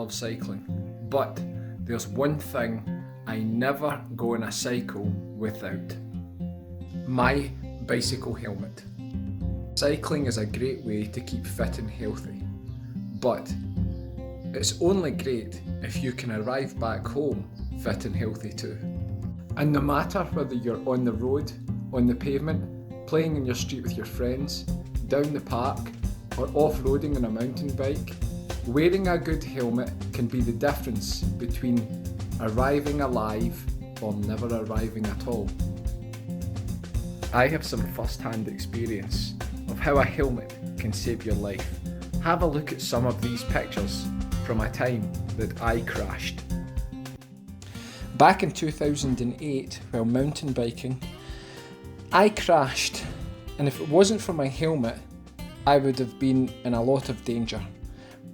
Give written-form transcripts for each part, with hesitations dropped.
love cycling, but there's one thing I never go on a cycle without. My bicycle helmet. Cycling is a great way to keep fit and healthy, but it's only great if you can arrive back home fit and healthy too. And no matter whether you're on the road, on the pavement, playing in your street with your friends, down the park, or off-roading on a mountain bike, wearing a good helmet can be the difference between arriving alive or never arriving at all. I have some first-hand experience of how a helmet can save your life. Have a look at some of these pictures from a time that I crashed. Back in 2008, while mountain biking, I crashed, and if it wasn't for my helmet, I would have been in a lot of danger.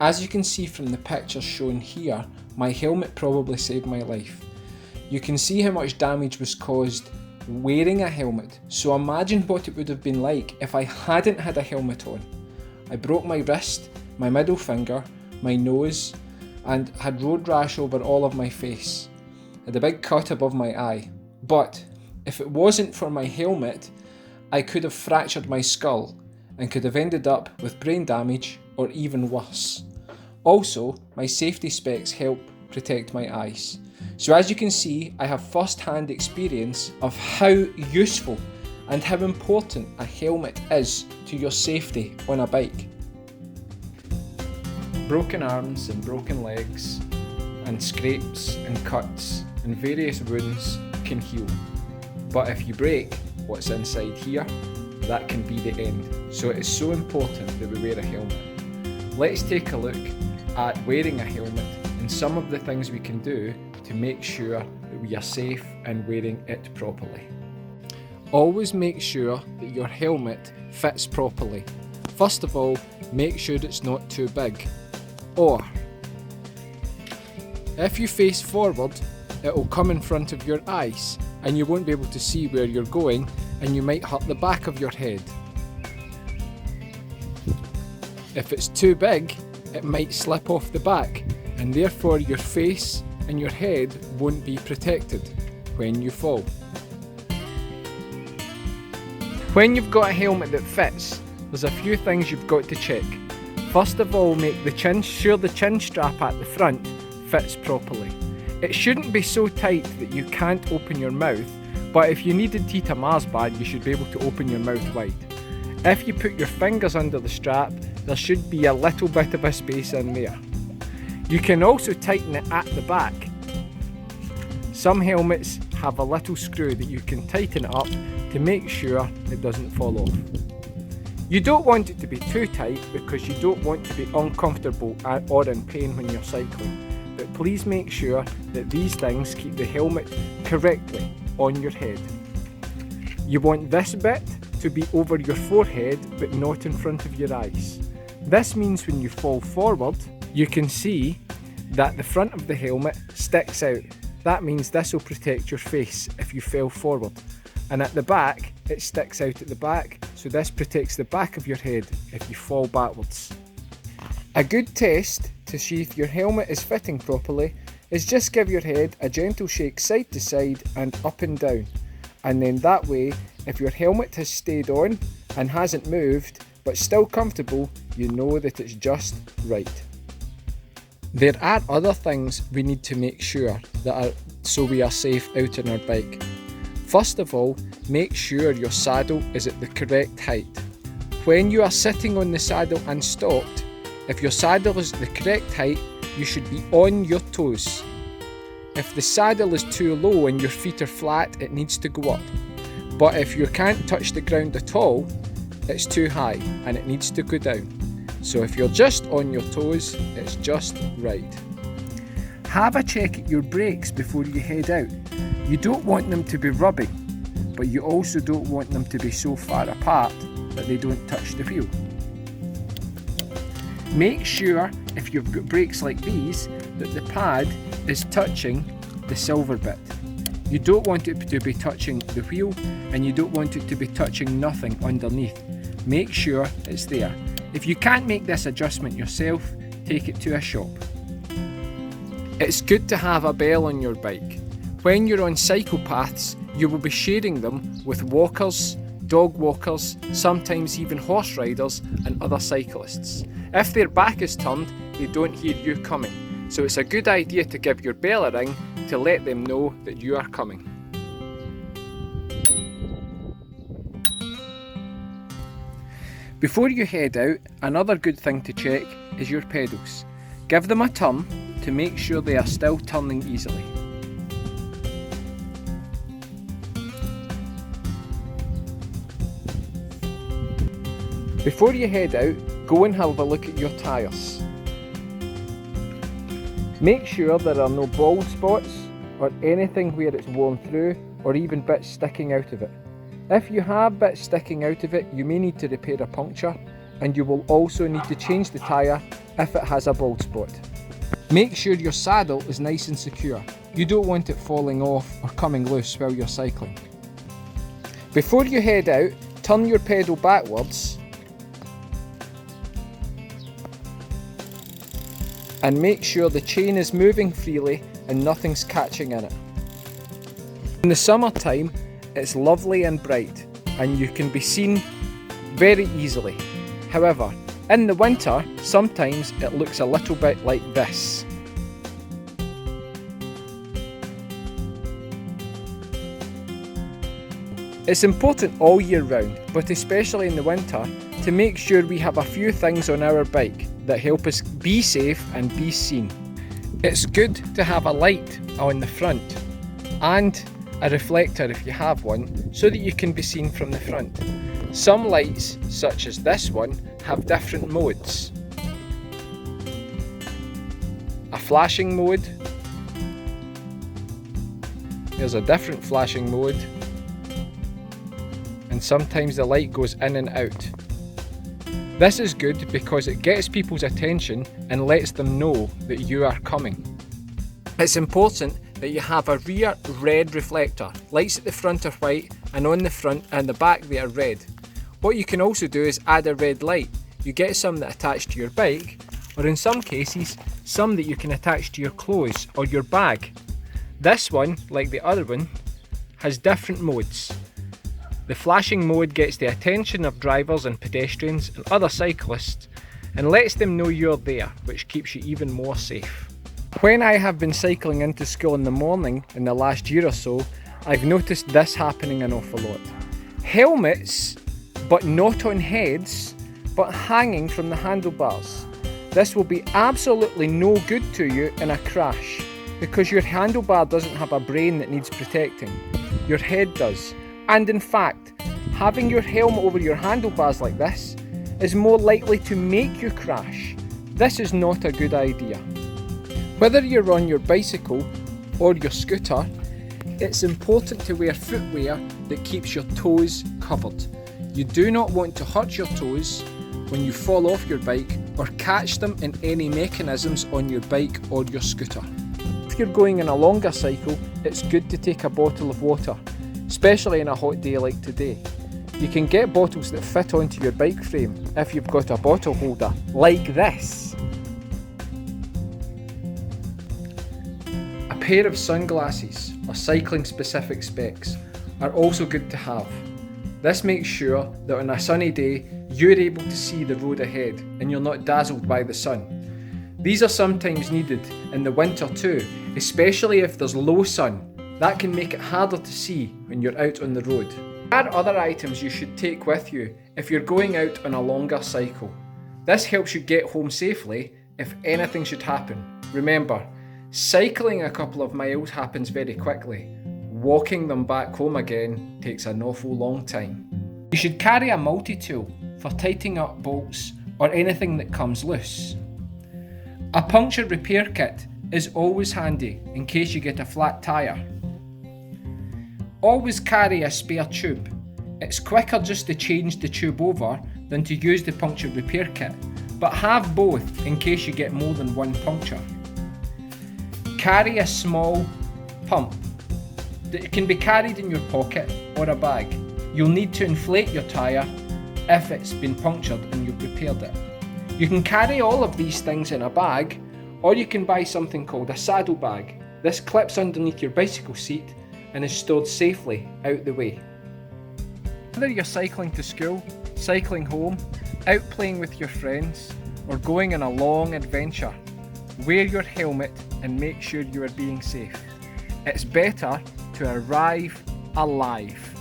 As you can see from the pictures shown here, my helmet probably saved my life. You can see how much damage was caused wearing a helmet, so imagine what it would have been like if I hadn't had a helmet on. I broke my wrist, my middle finger, my nose, and had road rash over all of my face. I had a big cut above my eye. But if it wasn't for my helmet, I could have fractured my skull and could have ended up with brain damage or even worse. Also, my safety specs help protect my eyes. So as you can see, I have first-hand experience of how useful and how important a helmet is to your safety on a bike. Broken arms and broken legs, and scrapes and cuts and various wounds can heal. But if you break what's inside here, that can be the end. So it is so important that we wear a helmet. Let's take a look at wearing a helmet and some of the things we can do to make sure that we are safe and wearing it properly. Always make sure that your helmet fits properly. First of all, make sure it's not too big. Or, if you face forward, it will come in front of your eyes and you won't be able to see where you're going and you might hurt the back of your head. If it's too big, it might slip off the back and therefore your face and your head won't be protected when you fall. When you've got a helmet that fits, there's a few things you've got to check. First of all, make sure the chin strap at the front fits properly. It shouldn't be so tight that you can't open your mouth, but if you needed to eat a Mars bar, you should be able to open your mouth wide. If you put your fingers under the strap, there should be a little bit of a space in there. You can also tighten it at the back. Some helmets have a little screw that you can tighten it up to make sure it doesn't fall off. You don't want it to be too tight because you don't want to be uncomfortable or in pain when you're cycling. But please make sure that these things keep the helmet correctly on your head. You want this bit to be over your forehead but not in front of your eyes. This means when you fall forward, you can see that the front of the helmet sticks out. That means this will protect your face if you fell forward. And at the back, it sticks out at the back, so this protects the back of your head if you fall backwards. A good test to see if your helmet is fitting properly is just give your head a gentle shake side to side and up and down. And then that way, if your helmet has stayed on and hasn't moved, but still comfortable, you know that it's just right. There are other things we need to make sure so we are safe out on our bike. First of all, make sure your saddle is at the correct height. When you are sitting on the saddle and stopped, if your saddle is at the correct height, you should be on your toes. If the saddle is too low and your feet are flat, it needs to go up. But if you can't touch the ground at all, it's too high and it needs to go down. So if you're just on your toes, it's just right. Have a check at your brakes before you head out. You don't want them to be rubbing, but you also don't want them to be so far apart that they don't touch the wheel. Make sure, if you've got brakes like these, that the pad is touching the silver bit. You don't want it to be touching the wheel, and you don't want it to be touching nothing underneath. Make sure it's there. If you can't make this adjustment yourself, take it to a shop. It's good to have a bell on your bike. When you're on cycle paths, you will be sharing them with walkers, dog walkers, sometimes even horse riders and other cyclists. If their back is turned, they don't hear you coming, so it's a good idea to give your bell a ring to let them know that you are coming. Before you head out, another good thing to check is your pedals. Give them a turn to make sure they are still turning easily. Before you head out, go and have a look at your tyres. Make sure there are no bald spots or anything where it's worn through or even bits sticking out of it. If you have bits sticking out of it, you may need to repair a puncture, and you will also need to change the tyre if it has a bald spot. Make sure your saddle is nice and secure. You don't want it falling off or coming loose while you're cycling. Before you head out, turn your pedal backwards and make sure the chain is moving freely and nothing's catching in it. In the summertime, it's lovely and bright and you can be seen very easily. However, in the winter, sometimes it looks a little bit like this. It's important all year round, but especially in the winter, to make sure we have a few things on our bike that help us be safe and be seen. It's good to have a light on the front and a reflector if you have one, so that you can be seen from the front. Some lights, such as this one, have different modes. A flashing mode. There's a different flashing mode. And sometimes the light goes in and out. This is good because it gets people's attention and lets them know that you are coming. It's important that you have a rear red reflector. Lights at the front are white, and on the front and the back they are red. What you can also do is add a red light. You get some that attach to your bike, or in some cases, some that you can attach to your clothes or your bag. This one, like the other one, has different modes. The flashing mode gets the attention of drivers and pedestrians and other cyclists and lets them know you're there, which keeps you even more safe. When I have been cycling into school in the morning in the last year or so, I've noticed this happening an awful lot. Helmets, but not on heads, but hanging from the handlebars. This will be absolutely no good to you in a crash, because your handlebar doesn't have a brain that needs protecting. Your head does. And in fact, having your helmet over your handlebars like this is more likely to make you crash. This is not a good idea. Whether you're on your bicycle or your scooter, it's important to wear footwear that keeps your toes covered. You do not want to hurt your toes when you fall off your bike or catch them in any mechanisms on your bike or your scooter. If you're going on a longer cycle, it's good to take a bottle of water, especially in a hot day like today. You can get bottles that fit onto your bike frame if you've got a bottle holder like this. A pair of sunglasses or cycling specific specs are also good to have. This makes sure that on a sunny day you're able to see the road ahead and you're not dazzled by the sun. These are sometimes needed in the winter too, especially if there's low sun. That can make it harder to see when you're out on the road. There are other items you should take with you if you're going out on a longer cycle. This helps you get home safely if anything should happen. Remember, cycling a couple of miles happens very quickly. Walking them back home again takes an awful long time. You should carry a multi-tool for tightening up bolts or anything that comes loose. A puncture repair kit is always handy in case you get a flat tyre. Always carry a spare tube. It's quicker just to change the tube over than to use the puncture repair kit, but have both in case you get more than one puncture. Carry a small pump that can be carried in your pocket or a bag. You'll need to inflate your tyre if it's been punctured and you've repaired it. You can carry all of these things in a bag, Or you can buy something called a saddlebag. This clips underneath your bicycle seat and is stored safely out the way. Whether you're cycling to school, cycling home, out playing with your friends, or going on a long adventure, wear your helmet and make sure you are being safe. It's better to arrive alive.